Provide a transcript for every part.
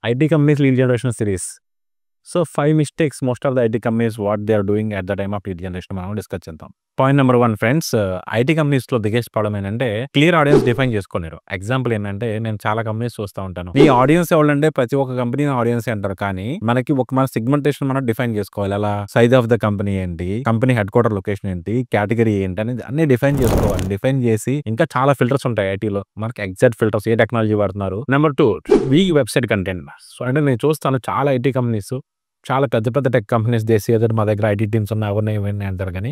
IT companies lead generation series. So 5 mistakes most of the IT companies what they are doing at the time of lead generation మనం discuss చేద్దాం. Point number 1 friends, IT కంపెనీస్‌లో biggest problem ఏంటంటే clear audience define చేసుకోలేరు. Example ఏంటంటే నేను చాలా companies చూస్తా ఉంటాను. ఈ ఆడియన్స్ ఎవరంటే ప్రతి ఒక్క కంపెనీ ఆడియన్సే అంటారు. కానీ మనకి మన సెగ్మెంటేషన్ మనం డిఫైన్ చేసుకోవాలి. అలా సైజ్ ఆఫ్ ద కంపెనీ ఏంటి, కంపెనీ హెడ్ క్వార్టర్ లొకేషన్ ఏంటి, కేటగిరీ ఏంటి అనేది అన్ని డిఫైన్ చేసుకోవాలి. డిఫైన్ చేసి ఇంకా చాలా ఫిల్టర్స్ ఉంటాయి ఐటీలో. మనకి ఎగ్జాక్ట్ ఫిల్టర్స్ ఏ టెక్నాలజీ వాడుతున్నారు. Number 2 week website content. So అంటే నేను చూస్తాను చాలా ఐటీ కంపెనీస్, చాలా పెద్ద పెద్ద టెక్ కంపెనీస్ ఏదో మా దగ్గర ఐటీ టీమ్స్ ఉన్నాయి అవన్నీ ఇవన్నీ అంటారు. కానీ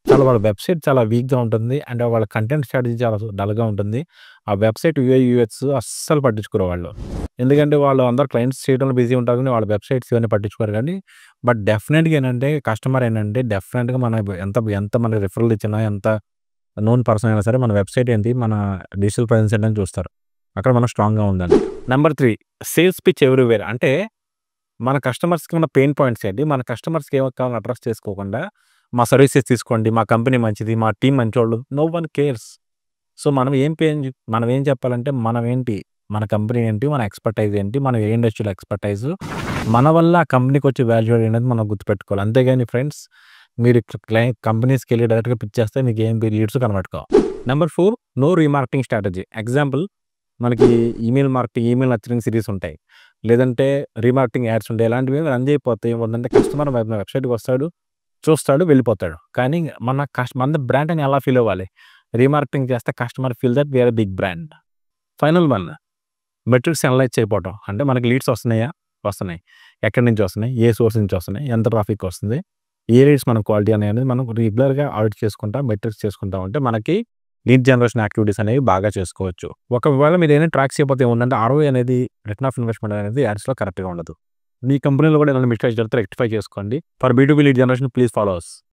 చాలా వాళ్ళ వెబ్‌సైట్ చాలా వీక్‌గా ఉంటుంది. అండ్ వాళ్ళ కంటెంట్ స్ట్రాటజీ చాలా డల్‌గా ఉంటుంది. ఆ వెబ్‌సైట్ యూఐ యూఎక్స్ అస్సలు పట్టించుకోరు వాళ్ళు. ఎందుకంటే వాళ్ళు అందరూ క్లయింట్స్ చేయడంలో బిజీ ఉంటారు. కానీ వాళ్ళ వెబ్‌సైట్స్ ఇవన్నీ పట్టించుకోరు. కానీ బట్ డెఫినిట్‌గా ఏంటంటే కస్టమర్ ఏంటంటే డెఫినిట్‌గా మన ఎంత మనకి రిఫరల్ ఇచ్చినా, ఎంత నోన్ పర్సన్ అయినా సరే మన వెబ్‌సైట్ ఏంటి, మన డిజిటల్ ప్రెజెన్స్ ఏంటని చూస్తారు. అక్కడ మనం స్ట్రాంగ్‌గా ఉండాలి. Number 3 sales pitch everywhere. అంటే మన కస్టమర్స్‌కి ఉన్న పెయిన్ పాయింట్స్ ఏంటి, మన కస్టమర్స్‌కి ఏం కావాలో అడ్రెస్ చేసుకోకుండా మా సర్వీసెస్ తీసుకోండి, మా కంపెనీ మంచిది, మా టీమ్ మంచోళ్ళు, నో వన్ కేర్స్. సో మనం ఏం చెప్పాలంటే మనం ఏంటి, మన కంపెనీ ఏంటి, మన ఎక్స్‌పర్టైజ్ ఏంటి, మనం ఏ ఇండస్ట్రీలో ఎక్స్‌పర్టైజ్, మన వల్ల ఆ కంపెనీకి వచ్చే వాల్యూ అనేది మనం గుర్తుపెట్టుకోవాలి. అంతేగాని ఫ్రెండ్స్ మీరు కంపెనీస్‌కెళ్ళి డైరెక్ట్‌గా పిచ్ చేస్తే మీకు ఏం లీడ్స్ కనబడవు. Number 4 no remarketing strategy. Example మనకి ఈమెయిల్ నర్చరింగ్ సిరీస్ ఉంటాయి. లేదంటే రీమార్కెటింగ్ యాడ్స్ ఉంటాయి. ఇలాంటివి రన్ చేయకపోతే ఏమవుతుందంటే కస్టమర్ మన వెబ్‌సైట్‌కి వస్తాడు, చూస్తాడు, వెళ్ళిపోతాడు. కానీ మన బ్రాండ్ అని ఎలా ఫీల్ అవ్వాలి? రీమార్కెటింగ్ చేస్తే customer feel that we are a big brand. Final one metrics analyse చేయకపోవటం. అంటే మనకి లీడ్స్ వస్తున్నాయా? వస్తున్నాయి. ఎక్కడి నుంచి వస్తున్నాయి? ఏ సోర్స్ నుంచి వస్తున్నాయి? ఎంత ట్రాఫిక్ వస్తుంది? ఏ లీడ్స్ మన క్వాలిటీ అనేది మనం రెగ్యులర్‌గా ఆడిట్ చేసుకుంటా, మెట్రిక్స్ చేసుకుంటా ఉంటే మనకి లీడ్ జనరేషన్ యాక్టివిటీస్ అనేవి బాగా చేసుకోవచ్చు. ఒకవేళ మీరు ఏదైనా ట్రాక్ చేయకపోతే ఏముందంటే ఆర్ఓఐ అనేది, రిటర్న్ ఆఫ్ ఇన్వెస్ట్‌మెంట్ అనేది యాడ్స్‌లో కరెక్ట్‌గా ఉండదు. మీ కంపెనీలో కూడా ఏదైనా మిస్టేక్స్ జరిగితే రెక్టిఫై చేసుకోండి. ఫర్ బీ2బీ lead generation please follow us.